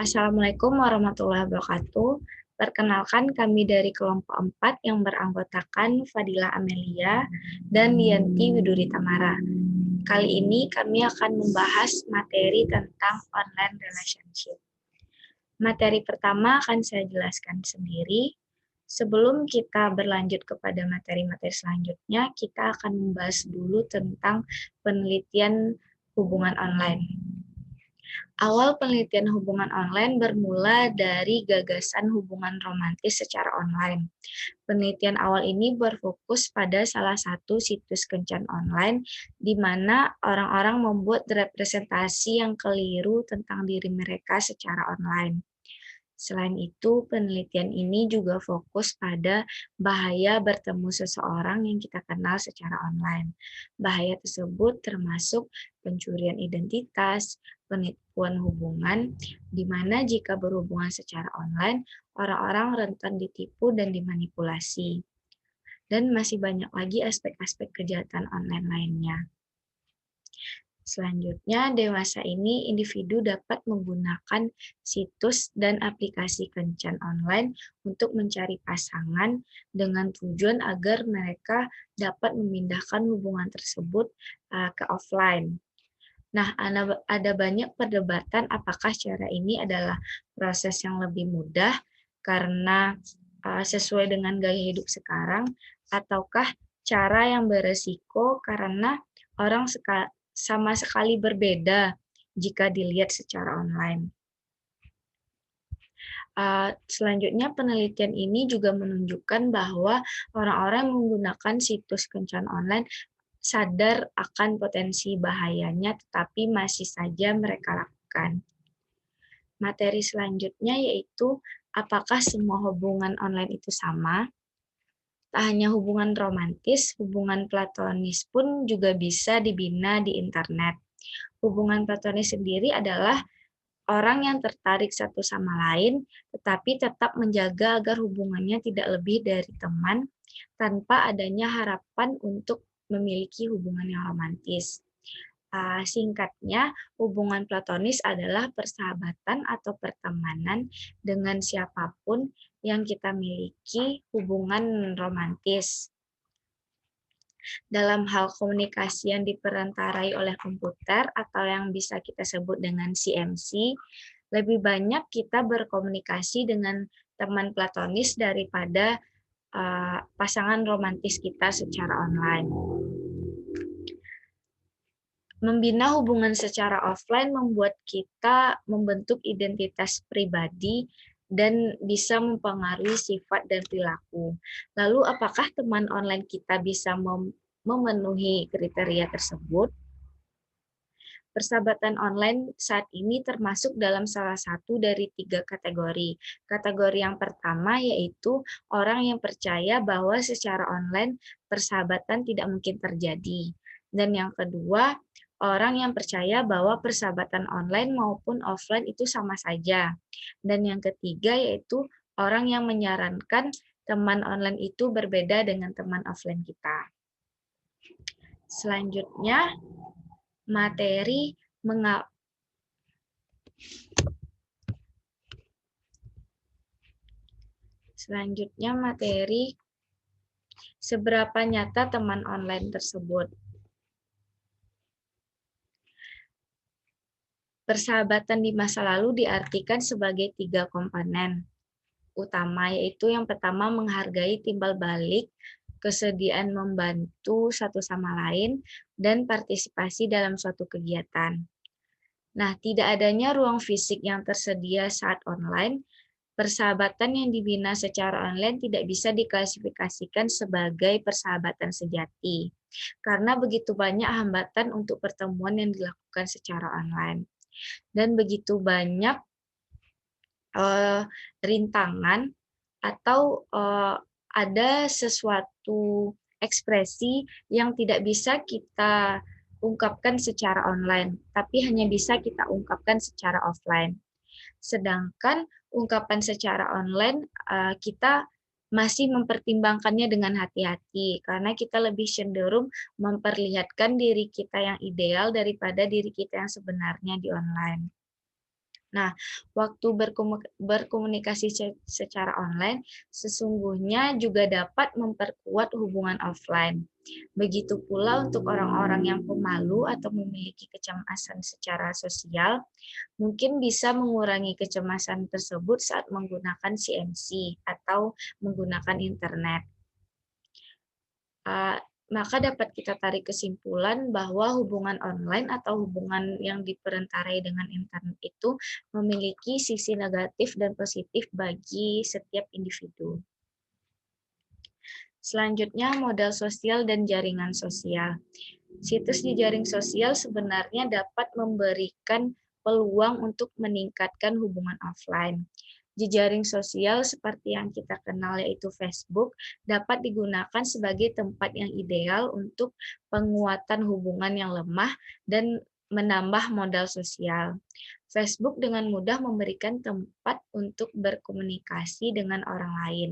Assalamualaikum warahmatullahi wabarakatuh. Perkenalkan kami dari kelompok 4 yang beranggotakan Fadila Amelia dan Yanti Widuri Tamara. Kali ini kami akan membahas materi tentang online relationship. Materi pertama akan saya jelaskan sendiri. Sebelum kita berlanjut kepada materi-materi selanjutnya, kita akan membahas dulu tentang penelitian hubungan online. Awal penelitian hubungan online bermula dari gagasan hubungan romantis secara online. Penelitian awal ini berfokus pada salah satu situs kencan online di mana orang-orang membuat representasi yang keliru tentang diri mereka secara online. Selain itu, penelitian ini juga fokus pada bahaya bertemu seseorang yang kita kenal secara online. Bahaya tersebut termasuk pencurian identitas, penipuan hubungan, di mana jika berhubungan secara online, orang-orang rentan ditipu dan dimanipulasi. Dan masih banyak lagi aspek-aspek kejahatan online lainnya. Selanjutnya, dewasa ini individu dapat menggunakan situs dan aplikasi kencan online untuk mencari pasangan dengan tujuan agar mereka dapat memindahkan hubungan tersebut ke offline. Nah, ada banyak perdebatan apakah cara ini adalah proses yang lebih mudah karena sesuai dengan gaya hidup sekarang, ataukah cara yang beresiko karena orang sama sekali berbeda jika dilihat secara online. Selanjutnya, penelitian ini juga menunjukkan bahwa orang-orang yang menggunakan situs kencan online sadar akan potensi bahayanya, tetapi masih saja mereka lakukan. Materi selanjutnya yaitu, apakah semua hubungan online itu sama? Tak hanya hubungan romantis, hubungan platonis pun juga bisa dibina di internet. Hubungan platonis sendiri adalah orang yang tertarik satu sama lain, tetapi tetap menjaga agar hubungannya tidak lebih dari teman, tanpa adanya harapan untuk memiliki hubungan yang romantis. Singkatnya, hubungan platonis adalah persahabatan atau pertemanan dengan siapapun yang kita miliki hubungan romantis. Dalam hal komunikasi yang diperantarai oleh komputer atau yang bisa kita sebut dengan CMC, lebih banyak kita berkomunikasi dengan teman platonis daripada pasangan romantis kita secara online. Membina hubungan secara offline membuat kita membentuk identitas pribadi dan bisa mempengaruhi sifat dan perilaku. Lalu, apakah teman online kita bisa memenuhi kriteria tersebut? Persahabatan online saat ini termasuk dalam salah satu dari 3 kategori. Kategori yang pertama yaitu orang yang percaya bahwa secara online persahabatan tidak mungkin terjadi. Dan yang kedua, orang yang percaya bahwa persahabatan online maupun offline itu sama saja. Dan yang ketiga yaitu orang yang menyarankan teman online itu berbeda dengan teman offline kita. Selanjutnya, materi seberapa nyata teman online tersebut. Persahabatan di masa lalu diartikan sebagai 3 komponen utama, yaitu yang pertama menghargai timbal balik, kesediaan membantu satu sama lain, dan partisipasi dalam suatu kegiatan. Nah, tidak adanya ruang fisik yang tersedia saat online, persahabatan yang dibina secara online tidak bisa diklasifikasikan sebagai persahabatan sejati, karena begitu banyak hambatan untuk pertemuan yang dilakukan secara online. Dan begitu banyak rintangan atau ada sesuatu ekspresi yang tidak bisa kita ungkapkan secara online, tapi hanya bisa kita ungkapkan secara offline. Sedangkan ungkapan secara online kita masih mempertimbangkannya dengan hati-hati, karena kita lebih cenderung memperlihatkan diri kita yang ideal daripada diri kita yang sebenarnya di online. Nah, waktu berkomunikasi secara online sesungguhnya juga dapat memperkuat hubungan offline. Begitu pula untuk orang-orang yang pemalu atau memiliki kecemasan secara sosial, mungkin bisa mengurangi kecemasan tersebut saat menggunakan CMC atau menggunakan internet. Maka dapat kita tarik kesimpulan bahwa hubungan online atau hubungan yang diperantarai dengan internet itu memiliki sisi negatif dan positif bagi setiap individu. Selanjutnya, modal sosial dan jaringan sosial. Situs di jaring sosial sebenarnya dapat memberikan peluang untuk meningkatkan hubungan offline. Jejaring sosial seperti yang kita kenal yaitu Facebook dapat digunakan sebagai tempat yang ideal untuk penguatan hubungan yang lemah dan menambah modal sosial. Facebook dengan mudah memberikan tempat untuk berkomunikasi dengan orang lain.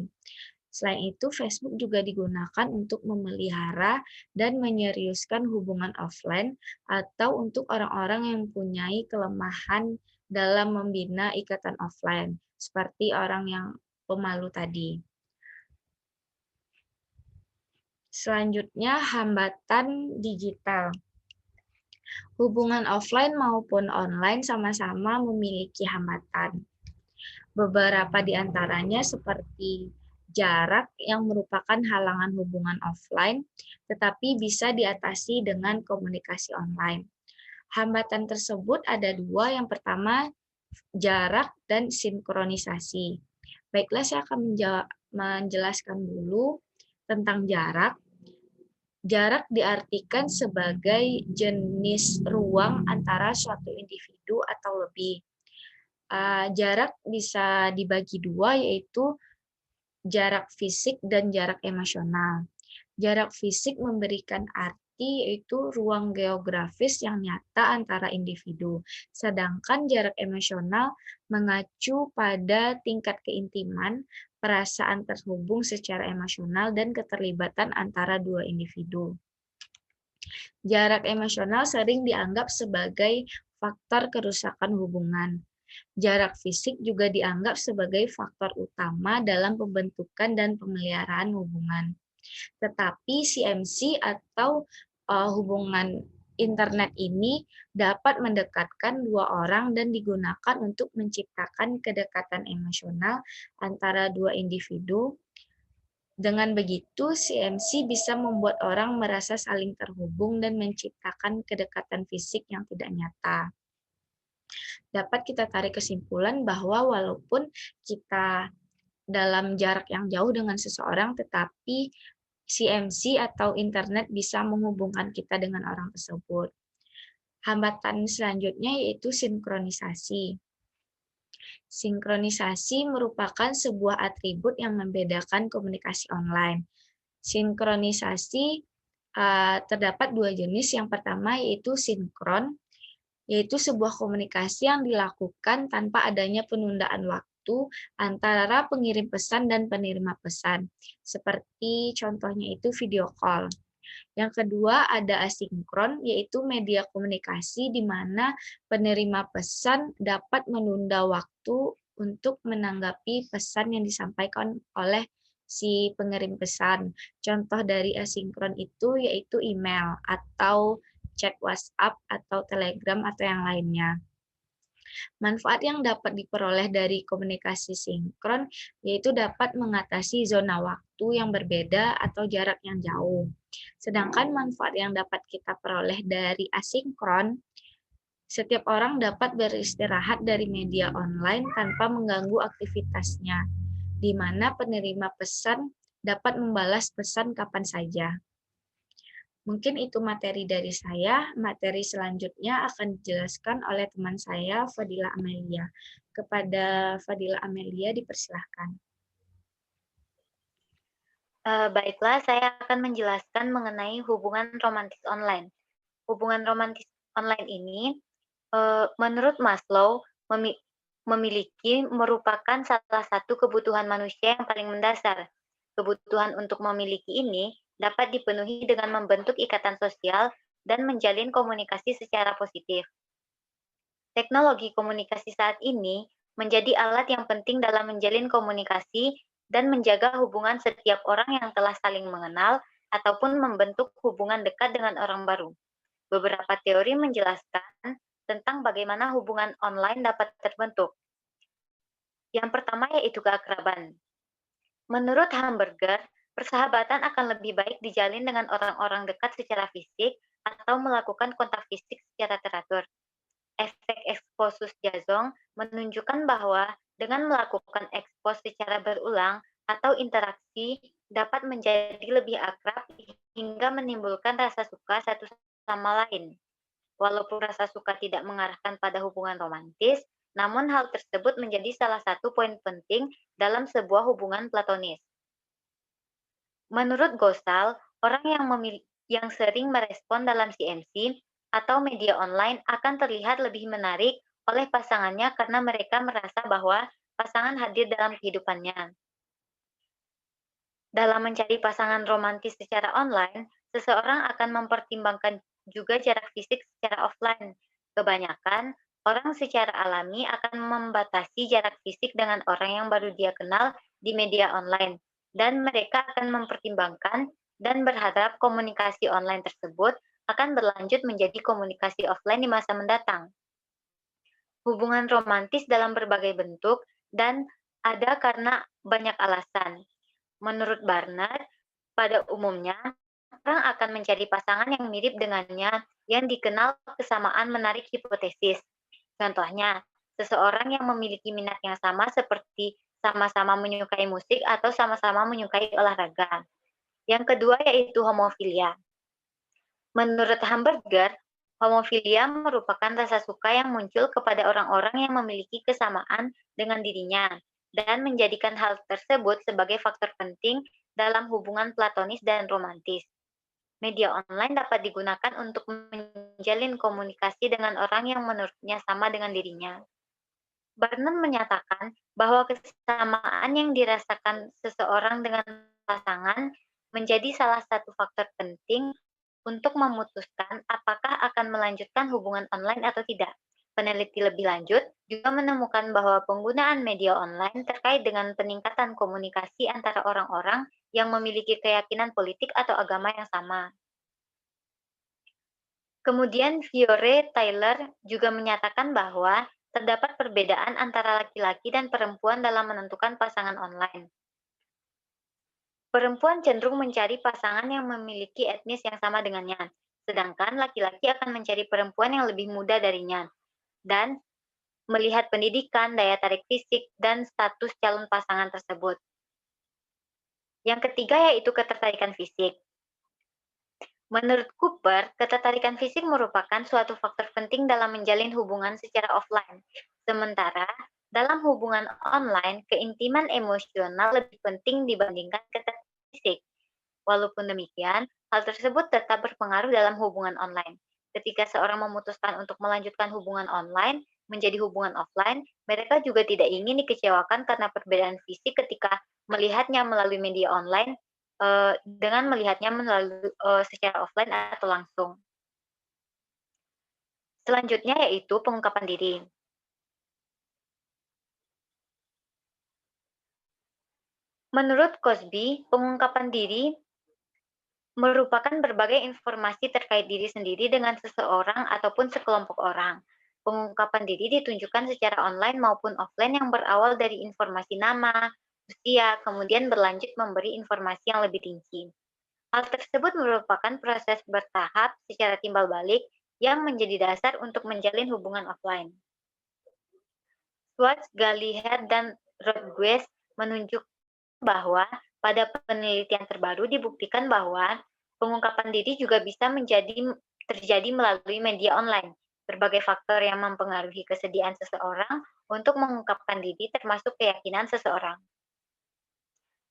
Selain itu, Facebook juga digunakan untuk memelihara dan menyeriuskan hubungan offline atau untuk orang-orang yang mempunyai kelemahan dalam membina ikatan offline, seperti orang yang pemalu tadi. Selanjutnya, hambatan digital. Hubungan offline maupun online sama-sama memiliki hambatan. Beberapa di antaranya seperti jarak yang merupakan halangan hubungan offline, tetapi bisa diatasi dengan komunikasi online. Hambatan tersebut ada dua, yang pertama jarak dan sinkronisasi. Baiklah, saya akan menjelaskan dulu tentang jarak. Jarak diartikan sebagai jenis ruang antara suatu individu atau lebih. Jarak bisa dibagi dua, yaitu jarak fisik dan jarak emosional. Jarak fisik memberikan arti yaitu ruang geografis yang nyata antara individu, sedangkan jarak emosional mengacu pada tingkat keintiman, perasaan terhubung secara emosional, dan keterlibatan antara dua individu. Jarak emosional sering dianggap sebagai faktor kerusakan hubungan. Jarak fisik juga dianggap sebagai faktor utama dalam pembentukan dan pemeliharaan hubungan. Tetapi CMC atau hubungan internet ini dapat mendekatkan dua orang dan digunakan untuk menciptakan kedekatan emosional antara dua individu. Dengan begitu, CMC bisa membuat orang merasa saling terhubung dan menciptakan kedekatan fisik yang tidak nyata. Dapat kita tarik kesimpulan bahwa walaupun kita dalam jarak yang jauh dengan seseorang, tetapi CMC atau internet bisa menghubungkan kita dengan orang tersebut. Hambatan selanjutnya yaitu sinkronisasi. Sinkronisasi merupakan sebuah atribut yang membedakan komunikasi online. Sinkronisasi terdapat dua jenis. Yang pertama yaitu sinkron, yaitu sebuah komunikasi yang dilakukan tanpa adanya penundaan waktu antara pengirim pesan dan penerima pesan. Seperti contohnya itu video call. Yang kedua ada asinkron, yaitu media komunikasi di mana penerima pesan dapat menunda waktu untuk menanggapi pesan yang disampaikan oleh si pengirim pesan. Contoh dari asinkron itu yaitu email atau chat WhatsApp atau Telegram atau yang lainnya. Manfaat yang dapat diperoleh dari komunikasi sinkron yaitu dapat mengatasi zona waktu yang berbeda atau jarak yang jauh. Sedangkan manfaat yang dapat kita peroleh dari asinkron, setiap orang dapat beristirahat dari media online tanpa mengganggu aktivitasnya, di mana penerima pesan dapat membalas pesan kapan saja. Mungkin itu materi dari saya. Materi selanjutnya akan dijelaskan oleh teman saya, Fadila Amelia. Kepada Fadila Amelia, dipersilahkan. Baiklah, saya akan menjelaskan mengenai hubungan romantis online. Hubungan romantis online ini, menurut Maslow, merupakan salah satu kebutuhan manusia yang paling mendasar. Kebutuhan untuk memiliki ini dapat dipenuhi dengan membentuk ikatan sosial dan menjalin komunikasi secara positif. Teknologi komunikasi saat ini menjadi alat yang penting dalam menjalin komunikasi dan menjaga hubungan setiap orang yang telah saling mengenal ataupun membentuk hubungan dekat dengan orang baru. Beberapa teori menjelaskan tentang bagaimana hubungan online dapat terbentuk. Yang pertama yaitu keakraban. Menurut Hamburger, persahabatan akan lebih baik dijalin dengan orang-orang dekat secara fisik atau melakukan kontak fisik secara teratur. Efek eksposus Jazong menunjukkan bahwa dengan melakukan ekspos secara berulang atau interaksi dapat menjadi lebih akrab hingga menimbulkan rasa suka satu sama lain. Walaupun rasa suka tidak mengarahkan pada hubungan romantis, namun hal tersebut menjadi salah satu poin penting dalam sebuah hubungan platonis. Menurut Gosal, orang yang sering merespon dalam CMC atau media online akan terlihat lebih menarik oleh pasangannya karena mereka merasa bahwa pasangan hadir dalam kehidupannya. Dalam mencari pasangan romantis secara online, seseorang akan mempertimbangkan juga jarak fisik secara offline. Kebanyakan, orang secara alami akan membatasi jarak fisik dengan orang yang baru dia kenal di media online, dan mereka akan mempertimbangkan dan berharap komunikasi online tersebut akan berlanjut menjadi komunikasi offline di masa mendatang. Hubungan romantis dalam berbagai bentuk dan ada karena banyak alasan. Menurut Barnard, pada umumnya, orang akan mencari pasangan yang mirip dengannya yang dikenal kesamaan menarik hipotesis. Contohnya, seseorang yang memiliki minat yang sama seperti sama-sama menyukai musik atau sama-sama menyukai olahraga. Yang kedua yaitu homofilia. Menurut Hamburger, homofilia merupakan rasa suka yang muncul kepada orang-orang yang memiliki kesamaan dengan dirinya dan menjadikan hal tersebut sebagai faktor penting dalam hubungan platonis dan romantis. Media online dapat digunakan untuk menjalin komunikasi dengan orang yang menurutnya sama dengan dirinya. Barnum menyatakan bahwa kesamaan yang dirasakan seseorang dengan pasangan menjadi salah satu faktor penting untuk memutuskan apakah akan melanjutkan hubungan online atau tidak. Peneliti lebih lanjut juga menemukan bahwa penggunaan media online terkait dengan peningkatan komunikasi antara orang-orang yang memiliki keyakinan politik atau agama yang sama. Kemudian Fiore Taylor juga menyatakan bahwa terdapat perbedaan antara laki-laki dan perempuan dalam menentukan pasangan online. Perempuan cenderung mencari pasangan yang memiliki etnis yang sama dengannya, sedangkan laki-laki akan mencari perempuan yang lebih muda darinya. Dan melihat pendidikan, daya tarik fisik, dan status calon pasangan tersebut. Yang ketiga yaitu ketertarikan fisik. Menurut Cooper, ketertarikan fisik merupakan suatu faktor penting dalam menjalin hubungan secara offline. Sementara, dalam hubungan online, keintiman emosional lebih penting dibandingkan ketertarikan fisik. Walaupun demikian, hal tersebut tetap berpengaruh dalam hubungan online. Ketika seorang memutuskan untuk melanjutkan hubungan online menjadi hubungan offline, mereka juga tidak ingin dikecewakan karena perbedaan fisik ketika melihatnya melalui media online dengan melihatnya melalui secara offline atau langsung. Selanjutnya yaitu pengungkapan diri. Menurut Cosby, pengungkapan diri merupakan berbagai informasi terkait diri sendiri dengan seseorang ataupun sekelompok orang. Pengungkapan diri ditunjukkan secara online maupun offline yang berawal dari informasi nama, usia, kemudian berlanjut memberi informasi yang lebih rinci. Hal tersebut merupakan proses bertahap secara timbal balik yang menjadi dasar untuk menjalin hubungan offline. Schwartz, Gallagher, dan Rodriguez menunjukkan bahwa pada penelitian terbaru dibuktikan bahwa pengungkapan diri juga bisa terjadi melalui media online. Berbagai faktor yang mempengaruhi kesediaan seseorang untuk mengungkapkan diri termasuk keyakinan seseorang.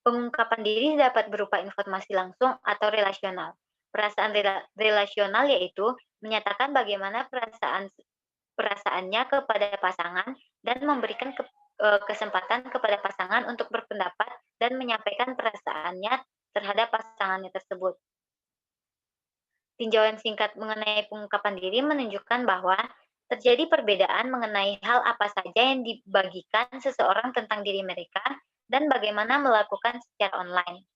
Pengungkapan diri dapat berupa informasi langsung atau relasional. Perasaan relasional yaitu menyatakan bagaimana perasaannya kepada pasangan dan memberikan kesempatan kepada pasangan untuk berpendapat dan menyampaikan perasaannya terhadap pasangannya tersebut. Tinjauan singkat mengenai pengungkapan diri menunjukkan bahwa Terjadi perbedaan mengenai hal apa saja yang dibagikan seseorang tentang diri mereka dan bagaimana melakukan secara online.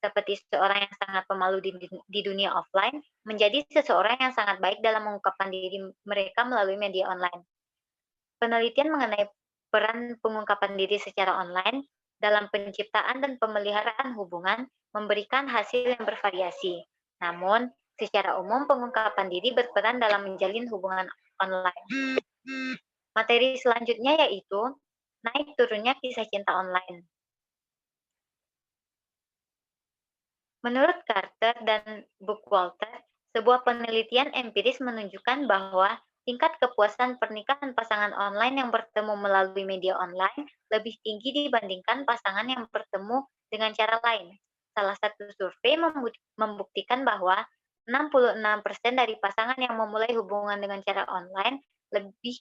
Seperti seseorang yang sangat pemalu di dunia offline, menjadi seseorang yang sangat baik dalam mengungkapkan diri mereka melalui media online. Penelitian mengenai peran pengungkapan diri secara online dalam penciptaan dan pemeliharaan hubungan memberikan hasil yang bervariasi. Namun, secara umum pengungkapan diri berperan dalam menjalin hubungan online. Materi selanjutnya yaitu naik turunnya kisah cinta online. Menurut Carter dan Bookwalter, sebuah penelitian empiris menunjukkan bahwa tingkat kepuasan pernikahan pasangan online yang bertemu melalui media online lebih tinggi dibandingkan pasangan yang bertemu dengan cara lain. Salah satu survei membuktikan bahwa 66% dari pasangan yang memulai hubungan dengan cara online lebih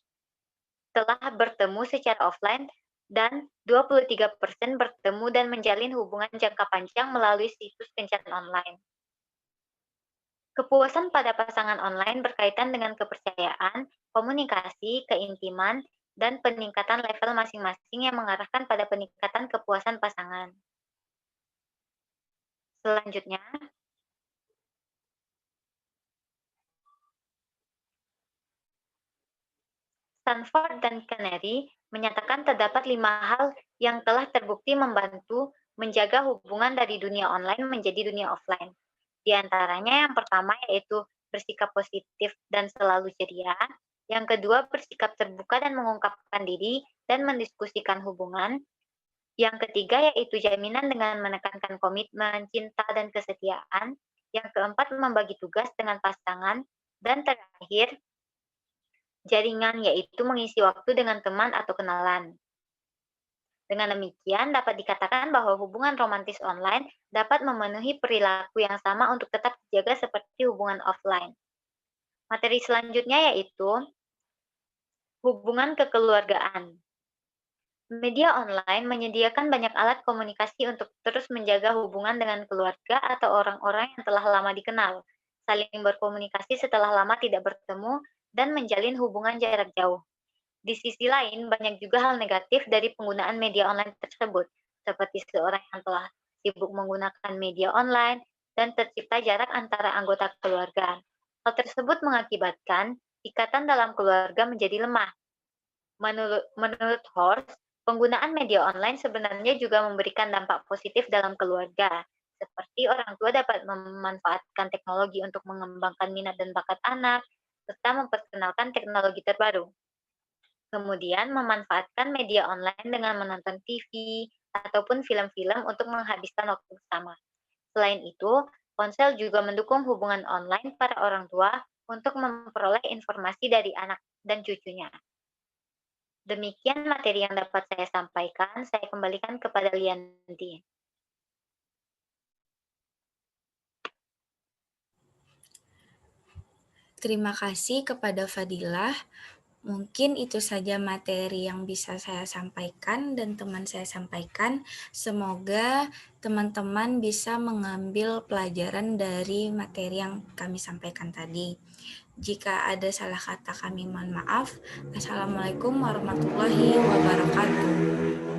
telah bertemu secara offline dan 23% bertemu dan menjalin hubungan jangka panjang melalui situs kencan online. Kepuasan pada pasangan online berkaitan dengan kepercayaan, komunikasi, keintiman, dan peningkatan level masing-masing yang mengarahkan pada peningkatan kepuasan pasangan. Selanjutnya, Stanford dan Canary menyatakan terdapat 5 hal yang telah terbukti membantu menjaga hubungan dari dunia online menjadi dunia offline. Di antaranya yang pertama yaitu bersikap positif dan selalu ceria, yang kedua bersikap terbuka dan mengungkapkan diri dan mendiskusikan hubungan, yang ketiga yaitu jaminan dengan menekankan komitmen, cinta, dan kesetiaan, yang keempat membagi tugas dengan pasangan, dan terakhir jaringan, yaitu mengisi waktu dengan teman atau kenalan. Dengan demikian, dapat dikatakan bahwa hubungan romantis online dapat memenuhi perilaku yang sama untuk tetap dijaga seperti hubungan offline. Materi selanjutnya yaitu hubungan kekeluargaan. Media online menyediakan banyak alat komunikasi untuk terus menjaga hubungan dengan keluarga atau orang-orang yang telah lama dikenal, saling berkomunikasi setelah lama tidak bertemu, dan menjalin hubungan jarak jauh. Di sisi lain, banyak juga hal negatif dari penggunaan media online tersebut, seperti seorang yang telah sibuk menggunakan media online dan tercipta jarak antara anggota keluarga. Hal tersebut mengakibatkan ikatan dalam keluarga menjadi lemah. Menurut Horst, penggunaan media online sebenarnya juga memberikan dampak positif dalam keluarga, seperti orang tua dapat memanfaatkan teknologi untuk mengembangkan minat dan bakat anak, serta memperkenalkan teknologi terbaru. Kemudian memanfaatkan media online dengan menonton TV ataupun film-film untuk menghabiskan waktu bersama. Selain itu, ponsel juga mendukung hubungan online para orang tua untuk memperoleh informasi dari anak dan cucunya. Demikian materi yang dapat saya sampaikan. Saya kembalikan kepada Lianti. Terima kasih kepada Fadilah. Mungkin itu saja materi yang bisa saya sampaikan dan teman saya sampaikan. Semoga teman-teman bisa mengambil pelajaran dari materi yang kami sampaikan tadi. Jika ada salah kata kami mohon maaf. Assalamualaikum warahmatullahi wabarakatuh.